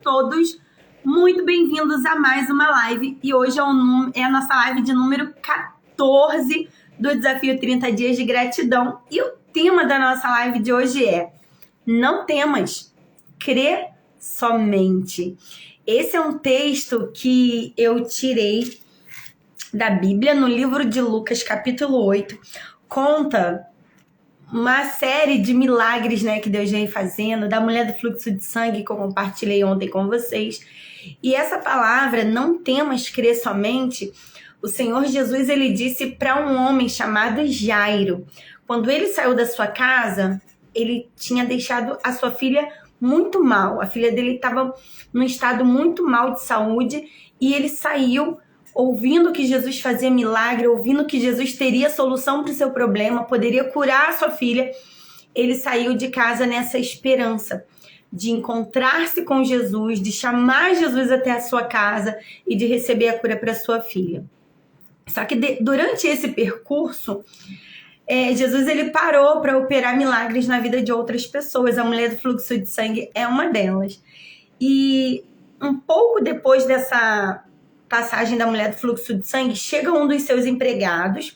todos muito bem-vindos a mais uma live. E hoje é a nossa live de número 14 do Desafio 30 Dias de Gratidão. E o tema da nossa live de hoje é: não temas, crê somente. Esse é um texto que eu tirei da Bíblia, no livro de Lucas, capítulo 8. Conta uma série de milagres, né, que Deus vem fazendo, da mulher do fluxo de sangue que eu compartilhei ontem com vocês. E essa palavra, não temas, crer somente, o Senhor Jesus, ele disse para um homem chamado Jairo. Quando ele saiu da sua casa, ele tinha deixado a sua filha muito mal. A filha dele estava num estado muito mal de saúde e ele saiu ouvindo que Jesus fazia milagre, ouvindo que Jesus teria solução para o seu problema, poderia curar a sua filha. Ele saiu de casa nessa esperança de encontrar-se com Jesus, de chamar Jesus até a sua casa e de receber a cura para sua filha. Só que durante esse percurso, Jesus ele parou para operar milagres na vida de outras pessoas. A mulher do fluxo de sangue é uma delas. E um pouco depois dessa passagem da mulher do fluxo de sangue, chega um dos seus empregados,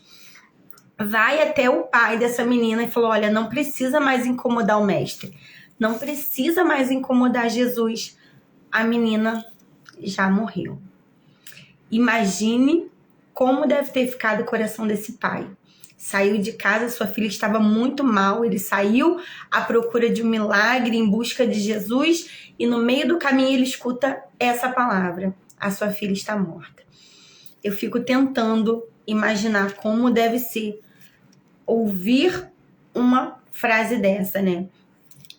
vai até o pai dessa menina e falou: olha, não precisa mais incomodar o mestre, não precisa mais incomodar Jesus, a menina já morreu. Imagine como deve ter ficado o coração desse pai. Saiu de casa, sua filha estava muito mal, ele saiu à procura de um milagre, em busca de Jesus, e no meio do caminho ele escuta essa palavra: a sua filha está morta. Eu fico tentando imaginar como deve ser ouvir uma frase dessa, né?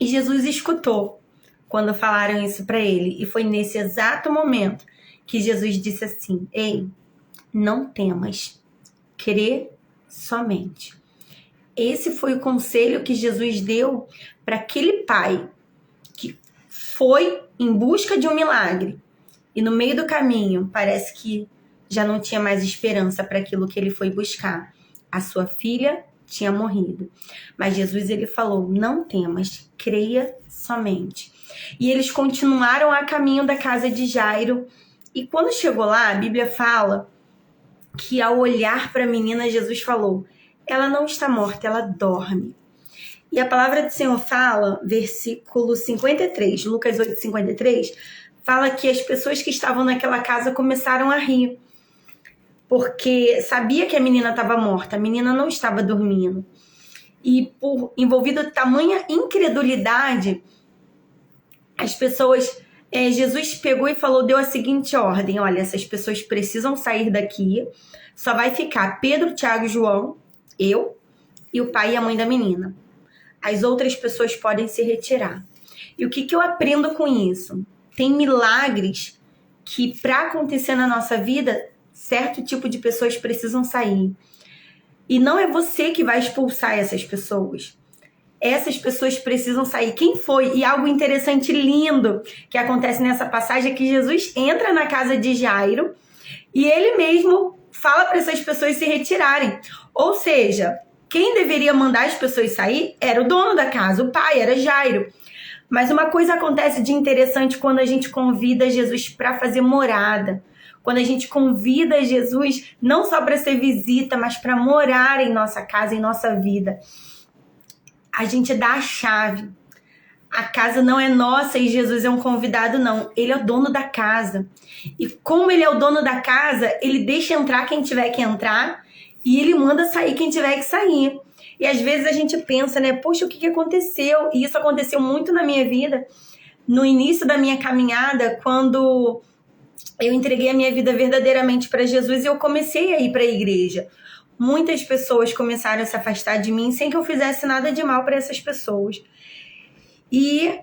E Jesus escutou quando falaram isso para ele. E foi nesse exato momento que Jesus disse assim: ei, não temas, crê somente. Esse foi o conselho que Jesus deu para aquele pai que foi em busca de um milagre. E no meio do caminho, parece que já não tinha mais esperança para aquilo que ele foi buscar. A sua filha tinha morrido. Mas Jesus, ele falou: não temas, creia somente. E eles continuaram a caminho da casa de Jairo. E quando chegou lá, a Bíblia fala que ao olhar para a menina, Jesus falou: ela não está morta, ela dorme. E a palavra do Senhor fala, versículo 53, Lucas 8, 53, fala que as pessoas que estavam naquela casa começaram a rir, porque sabia que a menina estava morta, a menina não estava dormindo. E por envolvida tamanha incredulidade, as pessoas, Jesus pegou e falou, deu a seguinte ordem: olha, essas pessoas precisam sair daqui, só vai ficar Pedro, Tiago e João, eu e o pai e a mãe da menina. As outras pessoas podem se retirar. E o que eu aprendo com isso? Tem milagres que, para acontecer na nossa vida, certo tipo de pessoas precisam sair. E não é você que vai expulsar essas pessoas. Essas pessoas precisam sair. Quem foi? E algo interessante, lindo, que acontece nessa passagem é que Jesus entra na casa de Jairo e ele mesmo fala para essas pessoas se retirarem. Ou seja, quem deveria mandar as pessoas sair era o dono da casa, o pai, era Jairo. Mas uma coisa acontece de interessante quando a gente convida Jesus para fazer morada. Quando a gente convida Jesus não só para ser visita, mas para morar em nossa casa, em nossa vida. A gente dá a chave. A casa não é nossa e Jesus é um convidado, não. Ele é o dono da casa. E como ele é o dono da casa, ele deixa entrar quem tiver que entrar e ele manda sair quem tiver que sair. E às vezes a gente pensa, né? Poxa, o que aconteceu? E isso aconteceu muito na minha vida. No início da minha caminhada, quando eu entreguei a minha vida verdadeiramente para Jesus e eu comecei a ir para a igreja. Muitas pessoas começaram a se afastar de mim sem que eu fizesse nada de mal para essas pessoas. E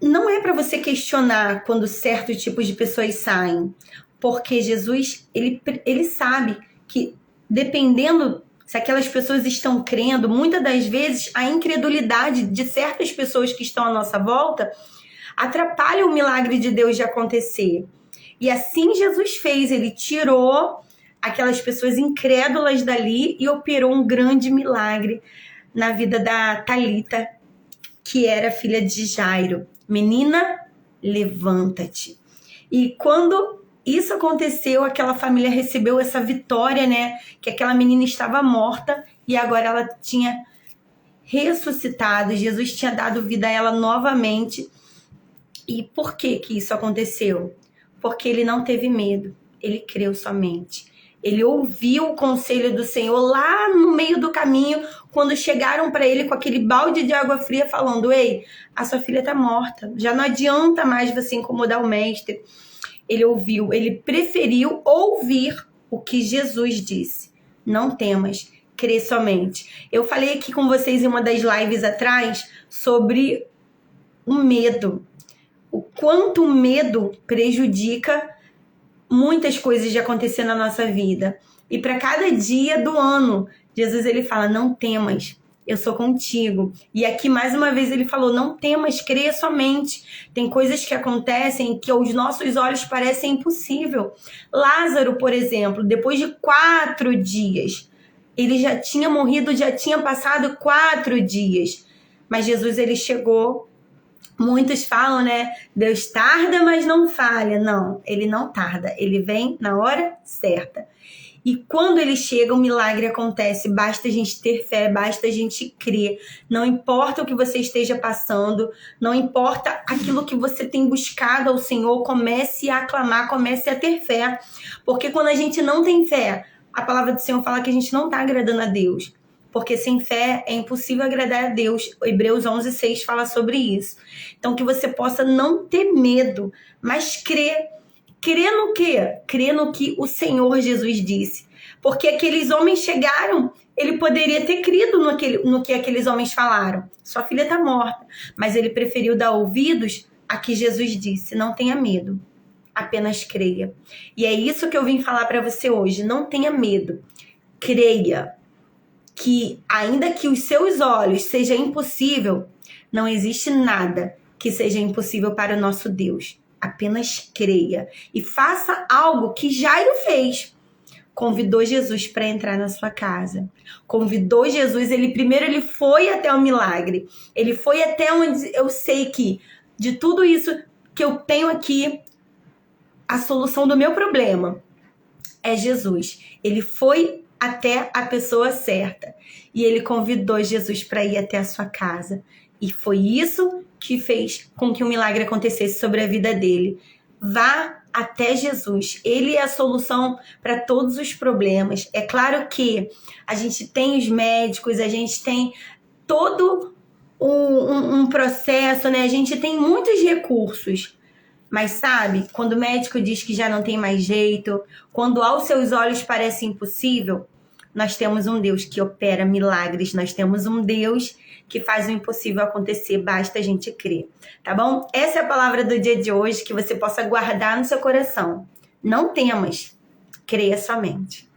não é para você questionar quando certos tipos de pessoas saem. Porque Jesus, ele sabe que dependendo se aquelas pessoas estão crendo, muitas das vezes a incredulidade de certas pessoas que estão à nossa volta atrapalha o milagre de Deus de acontecer. E assim Jesus fez, ele tirou aquelas pessoas incrédulas dali e operou um grande milagre na vida da Talita, que era filha de Jairo. Menina, levanta-te. E quando isso aconteceu, aquela família recebeu essa vitória, né? Que aquela menina estava morta e agora ela tinha ressuscitado. Jesus tinha dado vida a ela novamente. E por que isso aconteceu? Porque ele não teve medo, ele creu somente. Ele ouviu o conselho do Senhor lá no meio do caminho, quando chegaram para ele com aquele balde de água fria, falando: ei, a sua filha está morta, já não adianta mais você incomodar o mestre. Ele ouviu, ele preferiu ouvir o que Jesus disse. Não temas, crê somente. Eu falei aqui com vocês em uma das lives atrás sobre o medo. O quanto o medo prejudica muitas coisas de acontecer na nossa vida. E para cada dia do ano, Jesus ele fala: não temas, eu sou contigo. E aqui mais uma vez ele falou: não temas, creia somente. Tem coisas que acontecem que aos nossos olhos parecem impossível. Lázaro, por exemplo, depois de 4 dias, ele já tinha morrido, já tinha passado 4 dias. Mas Jesus ele chegou. Muitos falam, né? Deus tarda, mas não falha. Não, ele não tarda. Ele vem na hora certa. E quando ele chega, o milagre acontece. Basta a gente ter fé, basta a gente crer. Não importa o que você esteja passando, não importa aquilo que você tem buscado ao Senhor, comece a aclamar, comece a ter fé. Porque quando a gente não tem fé, a palavra do Senhor fala que a gente não está agradando a Deus. Porque sem fé é impossível agradar a Deus. Hebreus 11:6 fala sobre isso. Então, que você possa não ter medo, mas crer. Crer no quê? Crer no que o Senhor Jesus disse. Porque aqueles homens chegaram, ele poderia ter crido no que aqueles homens falaram. Sua filha está morta. Mas ele preferiu dar ouvidos a que Jesus disse. Não tenha medo, apenas creia. E é isso que eu vim falar para você hoje. Não tenha medo, creia. Que ainda que os seus olhos seja impossível, não existe nada que seja impossível para o nosso Deus. Apenas creia e faça algo que Jairo fez. Convidou Jesus para entrar na sua casa. Convidou Jesus, ele foi até o milagre. Ele foi até onde eu sei que de tudo isso que eu tenho aqui, a solução do meu problema é Jesus. Ele foi até a pessoa certa. E ele convidou Jesus para ir até a sua casa. E foi isso que fez com que o milagre acontecesse sobre a vida dele. Vá até Jesus. Ele é a solução para todos os problemas. É claro que a gente tem os médicos, a gente tem todo um processo, né? A gente tem muitos recursos. Mas sabe, quando o médico diz que já não tem mais jeito, quando aos seus olhos parece impossível, nós temos um Deus que opera milagres, nós temos um Deus que faz o impossível acontecer, basta a gente crer, tá bom? Essa é a palavra do dia de hoje, que você possa guardar no seu coração. Não temas, creia somente.